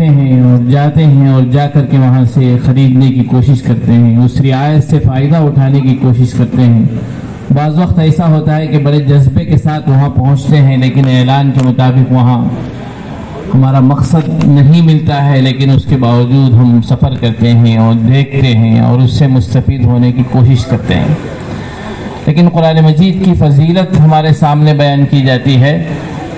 ہوتے ہیں اور جاتے ہیں اور جا کر کے وہاں سے خریدنے کی کوشش کرتے ہیں، اس رعایت سے فائدہ اٹھانے کی کوشش کرتے ہیں۔ بعض وقت ایسا ہوتا ہے کہ بڑے جذبے کے ساتھ وہاں پہنچتے ہیں، لیکن اعلان کے مطابق وہاں ہمارا مقصد نہیں ملتا ہے، لیکن اس کے باوجود ہم سفر کرتے ہیں اور دیکھتے ہیں اور اس سے مستفید ہونے کی کوشش کرتے ہیں۔ لیکن قرآن مجید کی فضیلت ہمارے سامنے بیان کی جاتی ہے،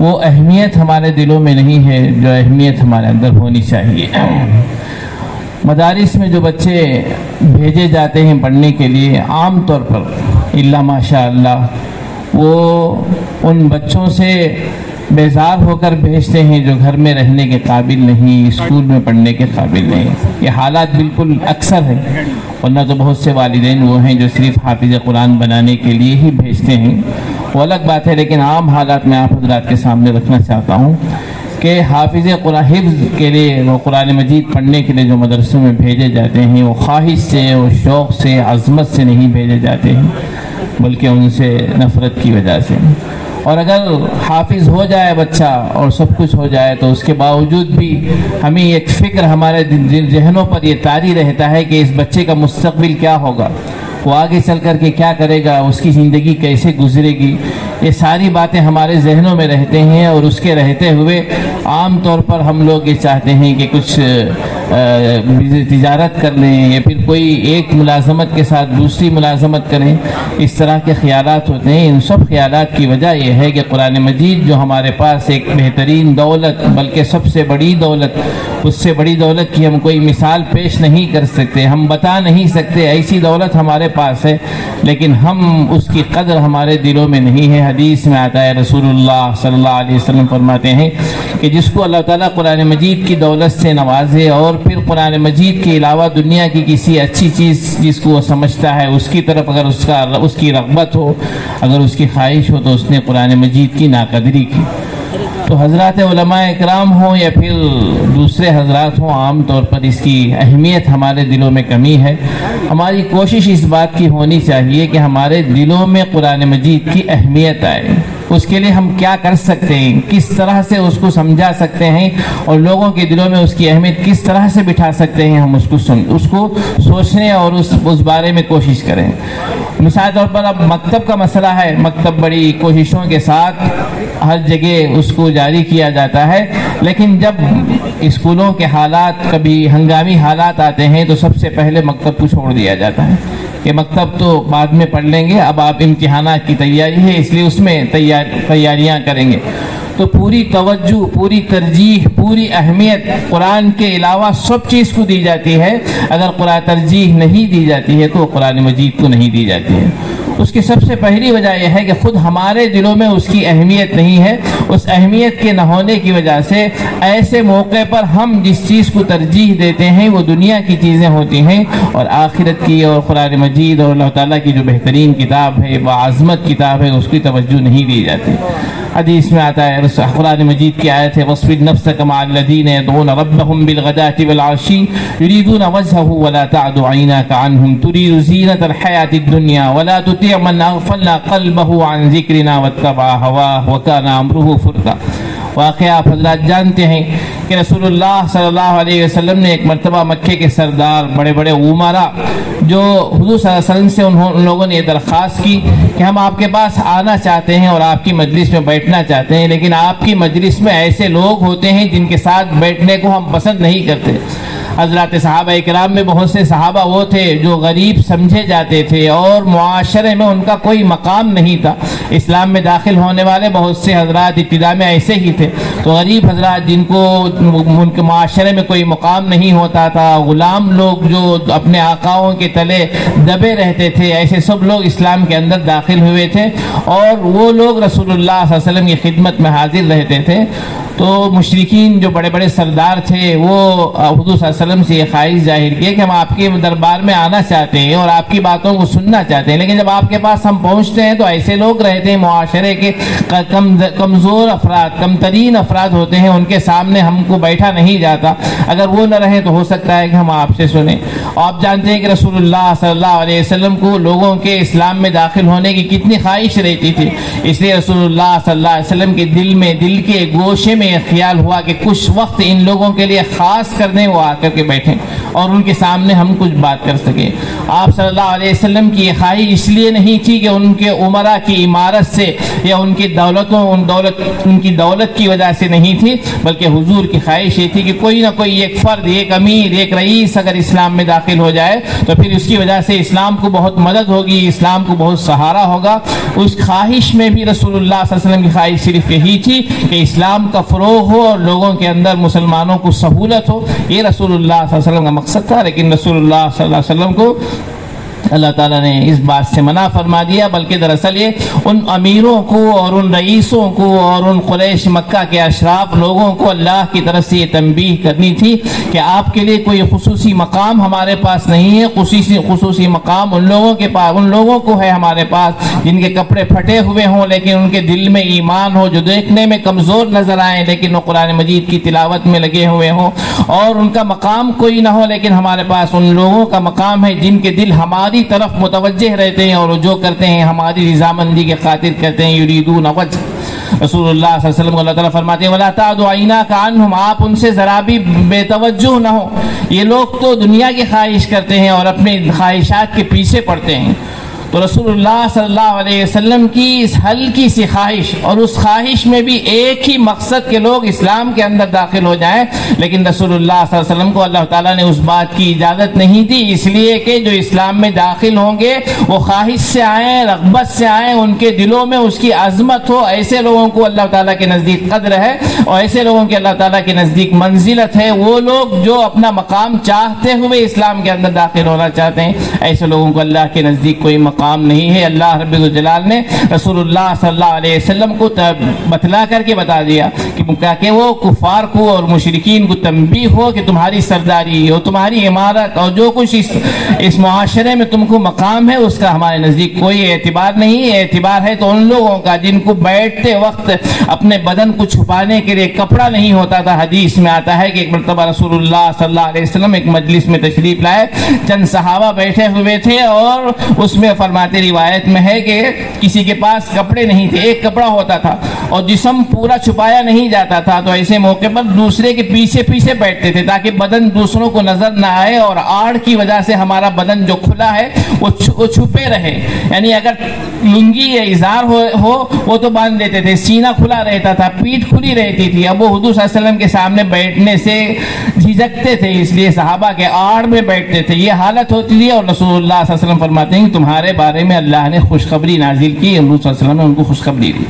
وہ اہمیت ہمارے دلوں میں نہیں ہے جو اہمیت ہمارے اندر ہونی چاہیے۔ مدارس میں جو بچے بھیجے جاتے ہیں پڑھنے کے لیے، عام طور پر الا ماشاء اللہ وہ ان بچوں سے بیزار ہو کر بھیجتے ہیں جو گھر میں رہنے کے قابل نہیں، اسکول میں پڑھنے کے قابل نہیں۔ یہ حالات بالکل اکثر ہیں، ورنہ تو بہت سے والدین وہ ہیں جو صرف حافظ قرآن بنانے کے لیے ہی بھیجتے ہیں، وہ الگ بات ہے۔ لیکن عام حالات میں آپ حضرات کے سامنے رکھنا چاہتا ہوں کہ حافظ قرآن حفظ کے لیے، وہ قرآن مجید پڑھنے کے لیے جو مدرسوں میں بھیجے جاتے ہیں، وہ خواہش سے، وہ شوق سے، عظمت سے نہیں بھیجے جاتے ہیں، بلکہ ان سے نفرت کی وجہ سے۔ اور اگر حافظ ہو جائے بچہ اور سب کچھ ہو جائے تو اس کے باوجود بھی ہمیں ایک فکر ہمارے ذہنوں پر یہ طاری رہتا ہے کہ اس بچے کا مستقبل کیا ہوگا، وہ آگے چل کر کے کیا کرے گا، اس کی زندگی کیسے گزرے گی۔ یہ ساری باتیں ہمارے ذہنوں میں رہتے ہیں، اور اس کے رہتے ہوئے عام طور پر ہم لوگ یہ چاہتے ہیں کہ کچھ تجارت کر لیں یا پھر کوئی ایک ملازمت کے ساتھ دوسری ملازمت کریں، اس طرح کے خیالات ہوتے ہیں۔ ان سب خیالات کی وجہ یہ ہے کہ قرآن مجید جو ہمارے پاس ایک بہترین دولت، بلکہ سب سے بڑی دولت، اس سے بڑی دولت کی ہم کوئی مثال پیش نہیں کر سکتے، ہم بتا نہیں سکتے، ایسی دولت ہمارے پاس ہے، لیکن ہم اس کی قدر ہمارے دلوں میں نہیں ہے۔ حدیث میں آتا ہے، رسول اللہ صلی اللہ علیہ وسلم فرماتے ہیں کہ جس کو اللہ تعالیٰ قرآن مجید کی دولت سے نوازے اور پھر قرآن مجید کے علاوہ دنیا کی کسی اچھی چیز جس کو وہ سمجھتا ہے اس کی طرف اگر اس کی رغبت ہو، اگر اس کی خواہش ہو، تو اس نے قرآن مجید کی ناقدری کی۔ تو حضرات علماء اکرام ہوں یا پھر دوسرے حضرات ہوں، عام طور پر اس کی اہمیت ہمارے دلوں میں کمی ہے۔ ہماری کوشش اس بات کی ہونی چاہیے کہ ہمارے دلوں میں قرآن مجید کی اہمیت آئے، اس کے لیے ہم کیا کر سکتے ہیں، کس طرح سے اس کو سمجھا سکتے ہیں، اور لوگوں کے دلوں میں اس کی اہمیت کس طرح سے بٹھا سکتے ہیں، ہم اس کو سوچنے اور اس بارے میں کوشش کریں۔ مثال طور پر اب مکتب کا مسئلہ ہے، مکتب بڑی کوششوں کے ساتھ ہر جگہ اس کو جاری کیا جاتا ہے، لیکن جب اسکولوں کے حالات کبھی ہنگامی حالات آتے ہیں تو سب سے پہلے مکتب کو چھوڑ دیا جاتا ہے کہ مکتب تو بعد میں پڑھ لیں گے، اب آپ امتحانات کی تیاری ہے اس لیے اس میں تیاریاں کریں گے۔ تو پوری توجہ، پوری ترجیح، پوری اہمیت قرآن کے علاوہ سب چیز کو دی جاتی ہے۔ اگر قرآن ترجیح نہیں دی جاتی ہے تو قرآن مجید کو نہیں دی جاتی ہے۔ اس کی سب سے پہلی وجہ یہ ہے کہ خود ہمارے دلوں میں اس کی اہمیت نہیں ہے۔ اس اہمیت کے نہ ہونے کی وجہ سے ایسے موقع پر ہم جس چیز کو ترجیح دیتے ہیں وہ دنیا کی چیزیں ہوتی ہیں، اور آخرت کی اور قرآن مجید اور اللہ تعالیٰ کی جو بہترین کتاب ہے، وہ عظمت کتاب ہے، اس کی توجہ نہیں دی جاتی۔ حدیث میں آتا ہے، قرآن مجید کی آیت ہے، وَاصْبِرْ نَفْسَكَ مَعَ الَّذِينَ يَدْعُونَ رَبَّهُمْ بِالْغَدَاةِ وَالْعَشِيِّ يُرِيدُونَ وَجْهَهُ وَلَا تَعْدُ عَيْنَاكَ عَنْهُمْ تُرِيدُ زِينَةَ الْحَيَاةِ الدُّنْيَا وَلَا تُطِعْ مَنْ أَغْفَلْنَا قَلْبَهُ عَنْ ذِكْرِنَا وَاتَّبَعَ هَوَاهُ وَكَانَ أَمْرُهُ فُرْطًا۔ واقعہ آپ حضرات جانتے ہیں کہ رسول اللہ صلی اللہ علیہ وسلم نے ایک مرتبہ مکے کے سردار، بڑے بڑے عمرا جو حضور صلی اللہ علیہ وسلم سے ان لوگوں نے یہ درخواست کی کہ ہم آپ کے پاس آنا چاہتے ہیں اور آپ کی مجلس میں بیٹھنا چاہتے ہیں، لیکن آپ کی مجلس میں ایسے لوگ ہوتے ہیں جن کے ساتھ بیٹھنے کو ہم پسند نہیں کرتے۔ حضرات صحابہ اکرام میں بہت سے صحابہ وہ تھے جو غریب سمجھے جاتے تھے اور معاشرے میں ان کا کوئی مقام نہیں تھا۔ اسلام میں داخل ہونے والے بہت سے حضرات ابتدا میں ایسے ہی تھے، تو غریب حضرات جن کو ان کے معاشرے میں کوئی مقام نہیں ہوتا تھا، غلام لوگ جو اپنے آقاؤں کے تلے دبے رہتے تھے، ایسے سب لوگ اسلام کے اندر داخل ہوئے تھے، اور وہ لوگ رسول اللہ صلی اللہ علیہ وسلم کی خدمت میں حاضر رہتے تھے۔ تو مشرکین جو بڑے بڑے سردار تھے وہ حضور صلی اللہ علیہ علیہ وسلم سے یہ خواہش ظاہر کی کہ ہم آپ کے دربار میں آنا چاہتے ہیں اور آپ کی باتوں کو سننا چاہتے ہیں، لیکن جب آپ کے پاس ہم پہنچتے ہیں تو ایسے لوگ رہتے ہیں معاشرے کے کمزور افراد، کم ترین افراد ہوتے ہیں، ان کے سامنے ہم کو بیٹھا نہیں جاتا، اگر وہ نہ رہیں تو ہو سکتا ہے کہ ہم آپ سے سنیں۔ آپ جانتے ہیں کہ رسول اللہ صلی اللہ علیہ وسلم کو لوگوں کے اسلام میں داخل ہونے کی کتنی خواہش رہتی تھی، اس لیے رسول اللہ صلی اللہ علیہ وسلم کے دل کے گوشے میں یہ خیال ہوا کہ کچھ وقت ان لوگوں کے لیے خاص کر دیں، وہ آ کر کے بیٹھیں اور ان کے سامنے ہم کچھ بات کر سکیں۔ آپ صلی اللہ علیہ وسلم کی یہ خواہش اس لیے نہیں تھی کہ ان کے عمرہ کی عمارت سے یا ان کی ان کی دولت کی وجہ سے نہیں تھی، بلکہ حضور کی خواہش یہ تھی کہ کوئی نہ کوئی ایک فرد، ایک امیر، ایک رئیس اگر اسلام میں داخل ہو جائے تو پھر اس کی وجہ سے اسلام کو بہت مدد ہوگی، اسلام کو بہت سہارا ہوگا۔ اس خواہش میں بھی رسول اللہ صلی اللہ علیہ وسلم کی خواہش صرف یہی تھی کہ اسلام کا فروغ ہو اور لوگوں کے اندر مسلمانوں کو سہولت ہو، یہ رسول اللہ صلی اللہ علیہ وسلم کا مقصد تھا۔ لیکن رسول اللہ صلی اللہ علیہ وسلم کو اللہ تعالیٰ نے اس بات سے منع فرما دیا، بلکہ دراصل یہ ان امیروں کو اور ان رئیسوں کو اور ان قریش مکہ کے اشراف لوگوں کو اللہ کی طرف سے یہ تنبیہ کرنی تھی کہ آپ کے لیے کوئی خصوصی مقام ہمارے پاس نہیں ہے، خصوصی مقام ان لوگوں کے پاس، ان لوگوں کو ہے ہمارے پاس جن کے کپڑے پھٹے ہوئے ہوں لیکن ان کے دل میں ایمان ہو، جو دیکھنے میں کمزور نظر آئیں لیکن وہ قرآن مجید کی تلاوت میں لگے ہوئے ہوں، اور ان کا مقام کوئی نہ ہو لیکن ہمارے پاس ان لوگوں کا مقام ہے جن کے دل ہماری طرف متوجہ رہتے ہیں اور جو کرتے ہیں ہماری رضامندی کے خاطر کرتے ہیں، یریدون وجہ۔ رسول اللہ صلی اللہ علیہ وسلم کو اللہ تعالیٰ فرماتے ہیں وَلَا تَعْدُ عَيْنَاكَ عَنْهُمْ، آپ ان سے ذرا بھی بے توجہ نہ ہو۔ یہ لوگ تو دنیا کی خواہش کرتے ہیں اور اپنے خواہشات کے پیچھے پڑتے ہیں، تو رسول اللہ صلی اللہ علیہ وسلم کی اس ہلکی سی خواہش، اور اس خواہش میں بھی ایک ہی مقصد کہ لوگ اسلام کے اندر داخل ہو جائیں، لیکن رسول اللہ صلی اللہ علیہ وسلم کو اللہ تعالیٰ نے اس بات کی اجازت نہیں دی، اس لیے کہ جو اسلام میں داخل ہوں گے وہ خواہش سے آئیں، رغبت سے آئیں، ان کے دلوں میں اس کی عظمت ہو، ایسے لوگوں کو اللہ تعالیٰ کے نزدیک قدر ہے اور ایسے لوگوں کے اللہ تعالیٰ کے نزدیک منزلت ہے۔ وہ لوگ جو اپنا مقام چاہتے ہوئے اسلام کے اندر داخل ہونا چاہتے ہیں، ایسے لوگوں کو اللہ کے نزدیک کوئی مقام نہیں ہے۔ اللہ رب الجلال نے رسول اللہ صلی اللہ علیہ وسلم کو بتلا کر کے بتا دیا کہ وہ کفار کو اور مشرکین کو تنبیہ ہو کہ تمہاری سرداری اور تمہاری عمارت اور جو کچھ اس معاشرے میں تم کو مقام ہے اس کا ہمارے نزدیک کوئی اعتبار نہیں۔ اعتبار ہے تو ان لوگوں کا جن کو بیٹھتے وقت اپنے بدن کو چھپانے کے لیے کپڑا نہیں ہوتا تھا۔ حدیث میں آتا ہے کہ ایک مرتبہ رسول اللہ صلی اللہ علیہ وسلم ایک مجلس میں تشریف لائے، چند صحابہ بیٹھے ہوئے تھے اور اس میں فرماتے روایت میں ہے کہ کسی کے پاس کپڑے نہیں تھے، ایک کپڑا ہوتا تھا اور جسم پورا چھپایا نہیں جاتا تھا، تو ایسے موقع پر دوسرے کے پیچھے پیچھے بیٹھتے تھے تاکہ بدن دوسروں کو نظر نہ آئے اور آڑ کی وجہ سے ہمارا بدن جو کھلا ہے وہ چھپے رہے، یعنی اگر لنگی یا ازار ہو وہ تو باندھ دیتے تھے، سینہ کھلا رہتا تھا، پیٹھ کھلی رہتی تھی، اب وہ حضور صلی اللہ علیہ وسلم کے سامنے بیٹھنے سے جھجکتے تھے، اس لیے صحابہ کے آڑ میں بیٹھتے تھے، یہ حالت ہوتی تھی۔ اور رسول اللہ صلی اللہ علیہ وسلم فرماتے ہیں کہ تمہارے بارے میں اللہ نے خوشخبری نازل کی، حضور صلی اللہ علیہ وسلم نے ان کو خوشخبری دی۔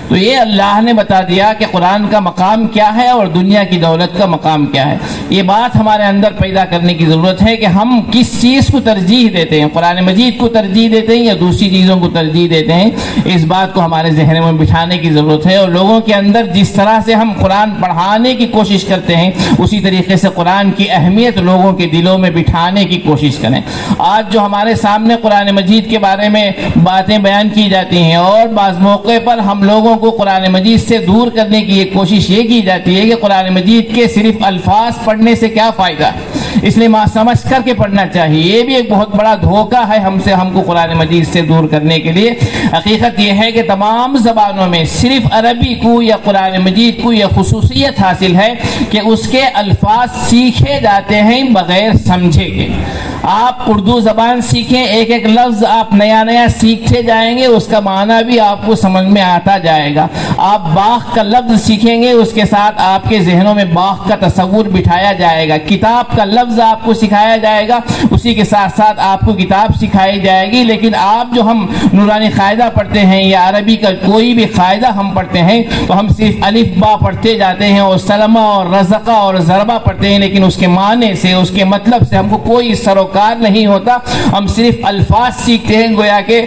تو یہ اللہ نے بتا دیا کہ قرآن کا مقام کیا ہے اور دنیا کی دولت کا مقام کیا ہے۔ یہ بات ہمارے اندر پیدا کرنے کی ضرورت ہے کہ ہم کس چیز کو ترجیح دیتے ہیں، قرآن مجید کو ترجیح دیتے ہیں یا دوسری چیزوں کو ترجیح دیتے ہیں، اس بات کو ہمارے ذہن میں بٹھانے کی ضرورت ہے، اور لوگوں کے اندر جس طرح سے ہم قرآن پڑھانے کی کوشش کرتے ہیں اسی طریقے سے قرآن کی اہمیت لوگوں کے دلوں میں بٹھانے کی کوشش کریں۔ آج جو ہمارے سامنے قرآن مجید کے بارے میں باتیں بیان کی جاتی ہیں اور بعض موقع پر ہم لوگوں کو قرآن مجید سے دور کرنے کی ایک کوشش یہ کی جاتی ہے کہ قرآن مجید کے صرف الفاظ پڑھنے سے کیا فائدہ ہے، اس لیے سمجھ کر کے پڑھنا چاہیے۔ یہ بھی ایک بہت بڑا دھوکہ ہے ہم کو قرآن مجید سے دور کرنے کے لیے۔ حقیقت یہ ہے کہ تمام زبانوں میں صرف عربی کو یا قرآن مجید کو یہ خصوصیت حاصل ہے کہ اس کے الفاظ سیکھے جاتے ہیں بغیر سمجھے کے۔ آپ اردو زبان سیکھیں، ایک ایک لفظ آپ نیا نیا سیکھتے جائیں گے، اس کا معنی بھی آپ کو سمجھ میں آتا جائے گا۔ آپ باغ کا لفظ سیکھیں گے، اس کے ساتھ آپ کے ذہنوں میں باغ کا تصور بٹھایا جائے گا۔ کتاب کا لفظ آپ کو سکھایا جائے گا، اسی کے ساتھ ساتھ آپ کو کتاب سکھائی جائے گی۔ لیکن آپ جو ہم نورانی قاعدہ پڑھتے ہیں یا عربی کا کوئی بھی قاعدہ ہم پڑھتے ہیں تو ہم صرف الف با پڑھتے جاتے ہیں اور سلمہ اور رزقہ اور ضربہ پڑھتے ہیں، لیکن اس کے معنی سے، اس کے مطلب سے ہم کو کوئی سروکار نہیں ہوتا۔ ہم صرف الفاظ سیکھتے ہیں، گویا کہ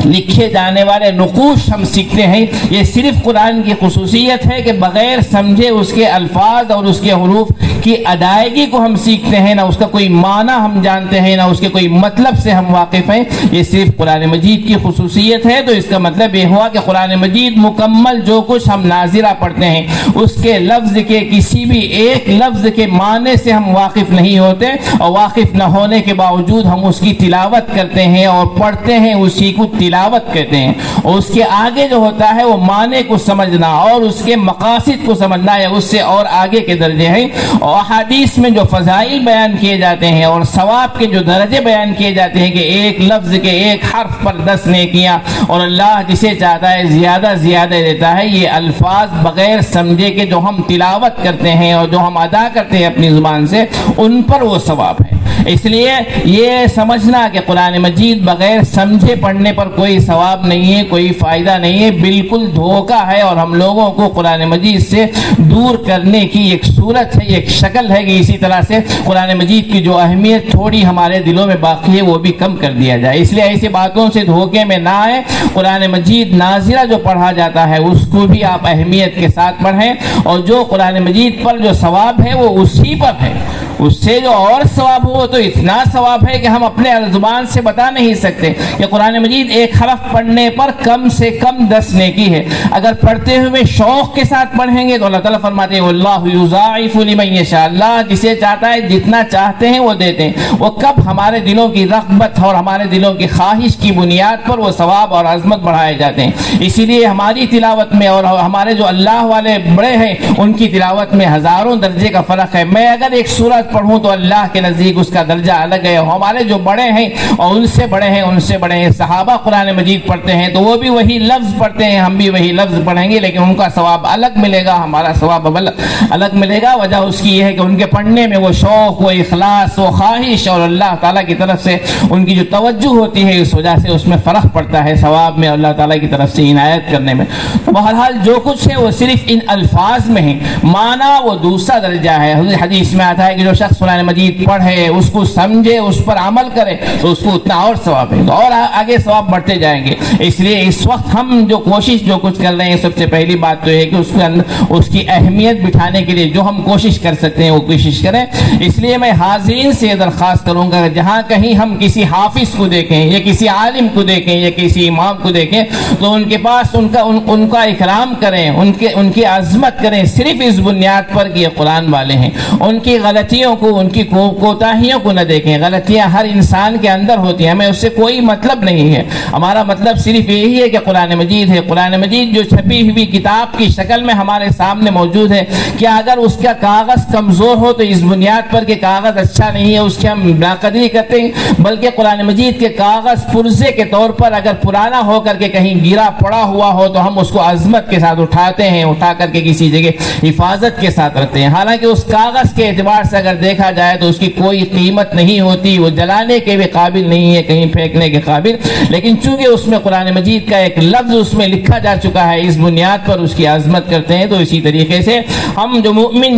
لکھے جانے والے نقوش ہم سیکھتے ہیں، یہ صرف قرآن کی خصوصیت ہے کہ بغیر سمجھے اس کے الفاظ اور اس کے حروف کی ادائیگی کو ہم سیکھتے ہیں، نہ اس کا کوئی معنی ہم جانتے ہیں، نہ اس کے کوئی مطلب سے ہم واقف ہیں، یہ صرف قرآن مجید کی خصوصیت ہے۔ تو اس کا مطلب یہ ہوا کہ قرآن مجید مکمل جو کچھ ہم ناظرہ پڑھتے ہیں اس کے لفظ کے کسی بھی ایک لفظ کے معنی سے ہم واقف نہیں ہوتے، اور واقف نہ ہونے کے باوجود ہم اس کی تلاوت کرتے ہیں اور پڑھتے ہیں، اسی کو تلاوت کہتے ہیں۔ اور اس کے آگے جو ہوتا ہے وہ معنی کو سمجھنا اور اس کے مقاصد کو سمجھنا ہے، اس سے اور آگے کے درجے ہیں۔ اور احادیث میں جو فضائل بیان کیے جاتے ہیں اور ثواب کے جو درجے بیان کیے جاتے ہیں کہ ایک لفظ کے ایک حرف پر 10 نیکیاں، اور اللہ جسے چاہتا ہے زیادہ زیادہ دیتا ہے، یہ الفاظ بغیر سمجھے کہ جو ہم تلاوت کرتے ہیں اور جو ہم ادا کرتے ہیں اپنی زبان سے، ان پر وہ ثواب ہے۔ اس لیے یہ سمجھنا کہ قرآن مجید بغیر سمجھے پڑھنے پر کوئی ثواب نہیں ہے، کوئی فائدہ نہیں ہے، بالکل دھوکہ ہے، اور ہم لوگوں کو قرآن مجید سے دور کرنے کی ایک صورت ہے، ایک شکل ہے کہ اسی طرح سے قرآن مجید کی جو اہمیت تھوڑی ہمارے دلوں میں باقی ہے وہ بھی کم کر دیا جائے۔ اس لیے ایسی باتوں سے دھوکے میں نہ آئے۔ قرآن مجید نازلہ جو پڑھا جاتا ہے اس کو بھی آپ اہمیت کے ساتھ پڑھیں، اور جو قرآن مجید پر جو ثواب ہے وہ اسی پر ہے، اس سے جو اور ثواب ہو تو اتنا ثواب ہے کہ ہم اپنے زبان سے بتا نہیں سکتے کہ قرآن مجید ایک حرف پڑھنے پر کم سے کم 10 نیکی ہے۔ اگر پڑھتے ہوئے شوق کے ساتھ پڑھیں گے تو اللہ تعالیٰ فرماتے ہیں اللہ یضاعف لمن یشاء، اللہ جسے چاہتا ہے جتنا چاہتے ہیں وہ دیتے ہیں۔ وہ کب ہمارے دلوں کی رغبت اور ہمارے دلوں کی خواہش کی بنیاد پر وہ ثواب اور عظمت بڑھائے جاتے ہیں۔ اسی لیے ہماری تلاوت میں اور ہمارے جو اللہ والے بڑے ہیں ان کی تلاوت میں ہزاروں درجے کا فرق ہے۔ میں اگر ایک سورت پڑھوں تو اللہ کے نزدیک اس کا درجہ الگ ہے، ہمارے جو بڑے ہیں اور ان سے بڑے ہیں ان سے بڑے ہیں، صحابہ قرآن مجید پڑھتے ہیں تو وہ بھی وہی لفظ پڑھتے ہیں، ہم بھی وہی لفظ پڑھیں گے، لیکن ان کا ثواب الگ ملے گا، ہمارا ثواب الگ ملے گا۔ وجہ اس کی یہ ہے کہ ان کے پڑھنے میں وہ شوق، وہ اخلاص، وہ خواہش اور اللہ تعالیٰ کی طرف سے ان کی جو توجہ ہوتی ہے اس وجہ سے اس میں فرق پڑتا ہے ثواب میں، اللہ تعالیٰ کی طرف سے عنایت کرنے میں۔ تو بہرحال جو کچھ ہے وہ صرف ان الفاظ میں ہے، معنی وہ دوسرا درجہ ہے۔ حدیث میں آتا ہے کہ جو شخص قرآن مجید پڑھے، اس کو سمجھے، اس پر عمل کرے تو اس کو اتنا اور ثواب ہے، اور آگے ثواب بڑھتے جائیں گے۔ اس لیے اس وقت ہم جو کوشش جو کچھ کر رہے ہیں، سب سے پہلی بات تو ہے کہ اس کے اندر اس کی اہمیت بٹھانے کے لیے جو ہم کوشش کر سکتے ہیں وہ کوشش کریں۔ اس لیے میں حاضرین سے درخواست کروں گا کہ جہاں کہیں ہم کسی حافظ کو دیکھیں یا کسی عالم کو دیکھیں یا کسی امام کو دیکھیں تو ان کے پاس ان کا اکرام کریں، ان کی عظمت کریں، صرف اس بنیاد پر کہ یہ قرآن والے ہیں۔ ان کی غلطیوں کو، ان کی کوتاہیوں کو نہ دیکھیں۔ غلطیاں ہر انسان کے اندر ہوتی ہیں، ہمیں اس سے کوئی مطلب نہیں ہے۔ ہمارا مطلب صرف یہی ہے کہ قرآن مجید ہے، قرآن مجید جو چھپی ہوئی کتاب کی شکل میں ہمارے سامنے موجود ہے، کیا اگر اس کا کاغذ کمزور ہو تو اس بنیاد پر کہ کاغذ اچھا نہیں ہے اس کی ہم ناقدری کرتے ہیں؟ بلکہ قرآن مجید کے کاغذ پرزے کے طور پر اگر پرانا ہو کر کے کہیں گرا پڑا ہوا ہو تو ہم اس کو عظمت کے ساتھ اٹھاتے ہیں، اٹھا کر کے کسی جگہ حفاظت کے ساتھ رکھتے ہیں۔ حالانکہ اس کاغذ کے اعتبار سے اگر دیکھا جائے تو اس کی کوئی قیمت نہیں ہوتی، وہ جلانے کے بھی قابل نہیں ہے، کہیں پھینکنے کے قابل، لیکن چونکہ اس میں قرآن مجید کا ایک لفظ اس میں لکھا جا چکا ہے، اس بنیاد پر اس کی عظمت کرتے ہیں۔ تو اسی طریقے سے ہم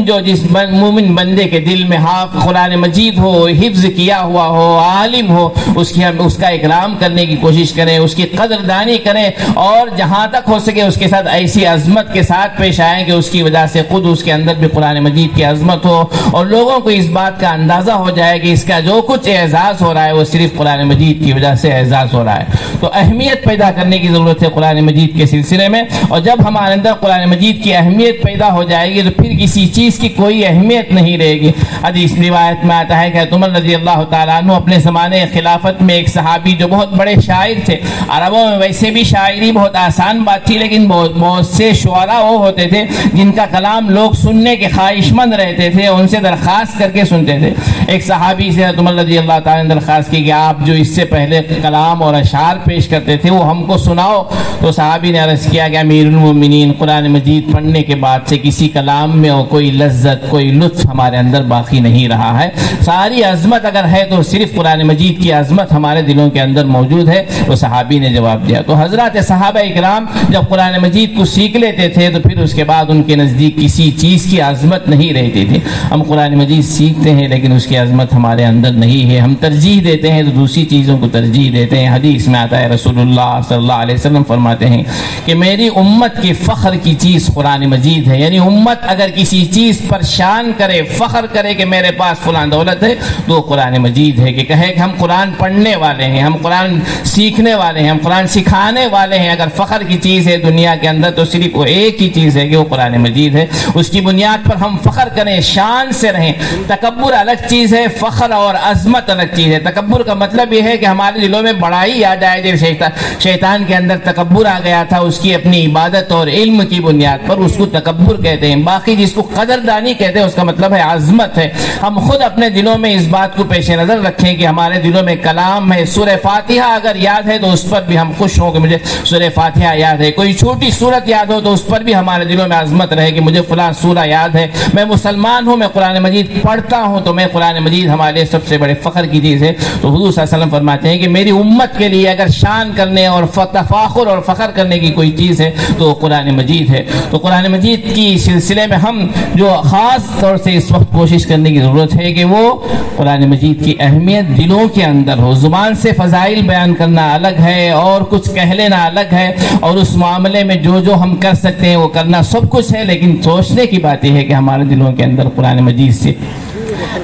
جو جس مومن بندے کے دل میں قرآن مجید ہو، حفظ کیا ہوا ہو، عالم ہو، اس کا اکرام کرنے کی کوشش کریں، اس کی قدردانی کریں، اور جہاں تک ہو سکے اس کے ساتھ ایسی عظمت کے ساتھ پیش آئیں کہ اس کی وجہ سے خود اس کے اندر بھی قرآن مجید کی عظمت ہو، اور لوگوں کو اس بات کا اندازہ ہو جائے کہ اس کا جو کچھ اعزاز ہو رہا ہے وہ صرف قرآن مجید کی وجہ سے اعزاز ہو رہا ہے۔ تو اہمیت پیدا کرنے کی ضرورت ہے قرآن مجید کے سلسلے میں، اور جب ہمارے اندر قرآن مجید کی اہمیت پیدا ہو جائے گی تو پھر کسی چیز کی کوئی اہمیت نہیں رہے گی۔ حدیث روایت میں آتا ہے کہ عمر رضی اللہ تعالیٰ عنہ اپنے زمانے خلافت میں ایک صحابی جو بہت بڑے شاعر تھے، عربوں میں ویسے بھی شاعری بہت آسان بات تھی، لیکن بہت سے شعراء وہ ہوتے تھے جن کا کلام لوگ سننے کے خواہش مند رہتے تھے، ان سے درخواست کر کے سنتے تھے۔ ایک صحابی سے عمر رضی اللہ تعالیٰ نے درخواست کی کہ آپ جو اس سے پہلے کلام اور اشعار پیش کرتے تھے وہ ہم کو سناؤ۔ تو صحابی نے عرض کیا کہ امیر المومنین، قرآن مجید پڑھنے کے بعد سے کسی کلام میں کوئی لذت، کوئی لطف ہمارے اندر باقی نہیں رہا ہے، ساری عظمت اگر ہے تو صرف قرآن مجید کی عظمت ہمارے دلوں کے اندر موجود ہے۔ تو صحابی نے جواب دیا۔ تو حضرات صحابہ اکرام جب قرآن مجید کو سیکھ لیتے تھے تو پھر اس کے بعد ان کے نزدیک کسی چیز کی عظمت نہیں رہتی تھی۔ ہم قرآن مجید مجید سیکھتے ہیں لیکن اس کی عظمت ہمارے اندر نہیں ہے. ہم ترجیح دیتے ہیں تو دوسری چیزوں کو ترجیح دیتے ہیں. حدیث میں آتا ہے رسول اللہ صلی اللہ علیہ وسلم فرماتے ہیں کہ میری امت کی فخر کی چیز قرآن مجید ہے. یعنی امت اگر کسی چیز پر شان کرے، فخر کرے کہ میرے پاس فلاں دولت ہے، تو قرآن مجید ہے. کہ کہے کہ ہم قرآن پڑھنے والے ہیں، ہم قرآن سیکھنے والے ہیں، ہم قرآن سکھانے والے ہیں. اگر فخر کی چیز ہے دنیا کے اندر تو صرف وہ ایک ہی چیز ہے کہ وہ قرآن مجید ہے. اس کی بنیاد پر ہم فخر کریں، شان سے رہیں. تکبر الگ چیز ہے، فخر اور عظمت الگ چیز ہے. تکبر کا مطلب یہ ہے کہ ہمارے دلوں میں بڑائی آ جائے. جب شیطان کے اندر تکبر آ گیا تھا اس کی اپنی عبادت اور علم کی بنیاد پر، اس کو تکبر کہتے ہیں. باقی جس کو قدردانی کہتے ہیں اس کا مطلب ہے عظمت ہے. ہم خود اپنے دلوں میں اس بات کو پیش نظر رکھیں کہ ہمارے دلوں میں کلام ہے. سورہ فاتحہ اگر یاد ہے تو اس پر بھی ہم خوش ہوں کہ مجھے سورہ فاتحہ یاد ہے. کوئی چھوٹی سورت یاد ہو تو اس پر بھی ہمارے دلوں میں عظمت رہے کہ مجھے فلاں سورہ یاد ہے. میں مسلمان ہوں، میں قرآن مجید پڑھتا ہوں، تو میں قرآن مجید ہمارے لیے سب سے بڑے فخر کی چیز ہے. تو حضور صلی اللہ علیہ وسلم فرماتے ہیں کہ میری امت کے لیے اگر شان کرنے اور تفاخر اور فخر کرنے کی کوئی چیز ہے تو قرآن مجید ہے. تو قرآن مجید کی سلسلے میں ہم جو خاص طور سے اس وقت کوشش کرنے کی ضرورت ہے کہ وہ قرآن مجید کی اہمیت دلوں کے اندر ہو. زبان سے فضائل بیان کرنا الگ ہے اور کچھ کہہ لینا الگ ہے، اور اس معاملے میں جو ہم کر سکتے ہیں وہ کرنا سب کچھ ہے، لیکن سوچنے کی بات یہ ہے کہ ہمارے دلوں کے اندر قرآن مجید سے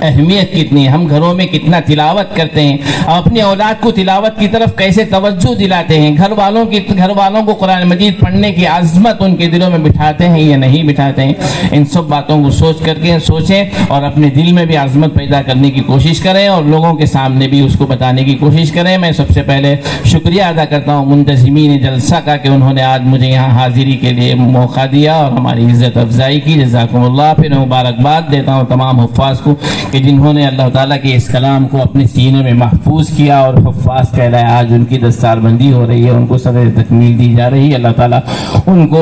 اہمیت کتنی ہے. ہم گھروں میں کتنا تلاوت کرتے ہیں، اپنی اولاد کو تلاوت کی طرف کیسے توجہ دلاتے ہیں، گھر والوں کو قرآن مجید پڑھنے کی عظمت ان کے دلوں میں بٹھاتے ہیں یا نہیں بٹھاتے ہیں. ان سب باتوں کو سوچیں اور اپنے دل میں بھی عظمت پیدا کرنے کی کوشش کریں اور لوگوں کے سامنے بھی اس کو بتانے کی کوشش کریں. میں سب سے پہلے شکریہ ادا کرتا ہوں منتظمین جلسہ کا کہ انہوں نے آج مجھے یہاں حاضری کے لیے موقع دیا اور ہماری عزت افزائی کی. جزاکم اللہ. پھر مبارکباد دیتا ہوں تمام حفاظ کو کہ جنہوں نے اللہ تعالیٰ کے اس کلام کو اپنے سینے میں محفوظ کیا اور حفاظ کہلائے. آج ان کی دستار بندی ہو رہی ہے، ان کو صدر تکمیل دی جا رہی ہے. اللہ تعالیٰ ان کو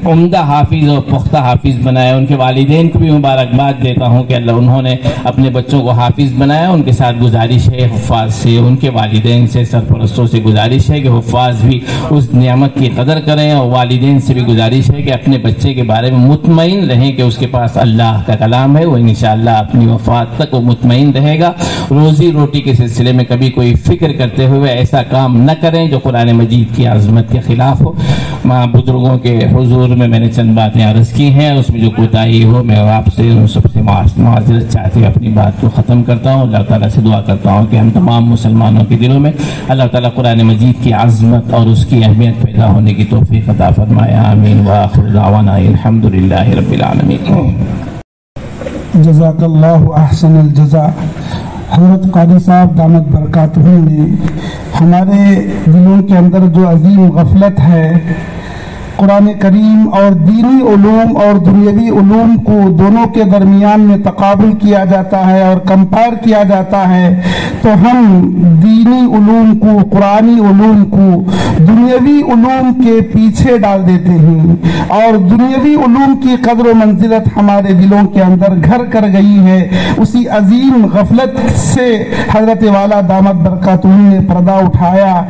عمدہ حافظ اور پختہ حافظ بنایا. ان کے والدین کو بھی مبارکباد دیتا ہوں کہ اللہ انہوں نے اپنے بچوں کو حافظ بنایا. ان کے ساتھ گزارش ہے حفاظ سے، ان کے والدین سے، سرپرستوں سے گزارش ہے کہ حفاظ بھی اس نعمت کی قدر کریں، اور والدین سے بھی گزارش ہے کہ اپنے بچے کے بارے میں مطمئن رہیں کہ اس کے پاس اللہ کا کلام ہے، وہ انشاءاللہ اپنی وفات تک وہ مطمئن رہے گا. روزی روٹی کے سلسلے میں کبھی کوئی فکر کرتے ہوئے ایسا کام نہ کریں جو قرآن مجید کی عظمت کے خلاف ہو. بزرگوں کے حضور میں نے چند باتیں عرض کی ہیں، اس میں جو کوتاہی ہو میں آپ سے سب سے معذرت چاہتے ہوئے اپنی بات کو ختم کرتا ہوں. اللہ تعالیٰ سے دعا کرتا ہوں کہ ہم تمام مسلمانوں کے دلوں میں اللہ تعالیٰ قرآن مجید کی عظمت اور اس کی اہمیت پیدا ہونے کی توفیق عطا فرمائے. آمین. وآخر دعوانا الحمدللہ رب العالمین. جزاک اللہ احسن الجزا. حضرت قاری صاحب دامت برکاتہ نے ہمارے دلوں کے اندر جو عظیم غفلت ہے قرآن کریم اور دینی علوم اور دنیاوی علوم کو دونوں کے درمیان میں تقابل کیا جاتا ہے اور کمپیئر کیا جاتا ہے، تو ہم دینی علوم کو، قرآنی علوم کو دنیاوی علوم کے پیچھے ڈال دیتے ہیں، اور دنیاوی علوم کی قدر و منزلت ہمارے دلوں کے اندر گھر کر گئی ہے. اسی عظیم غفلت سے حضرت والا دامت برکاتہ نے پردہ اٹھایا.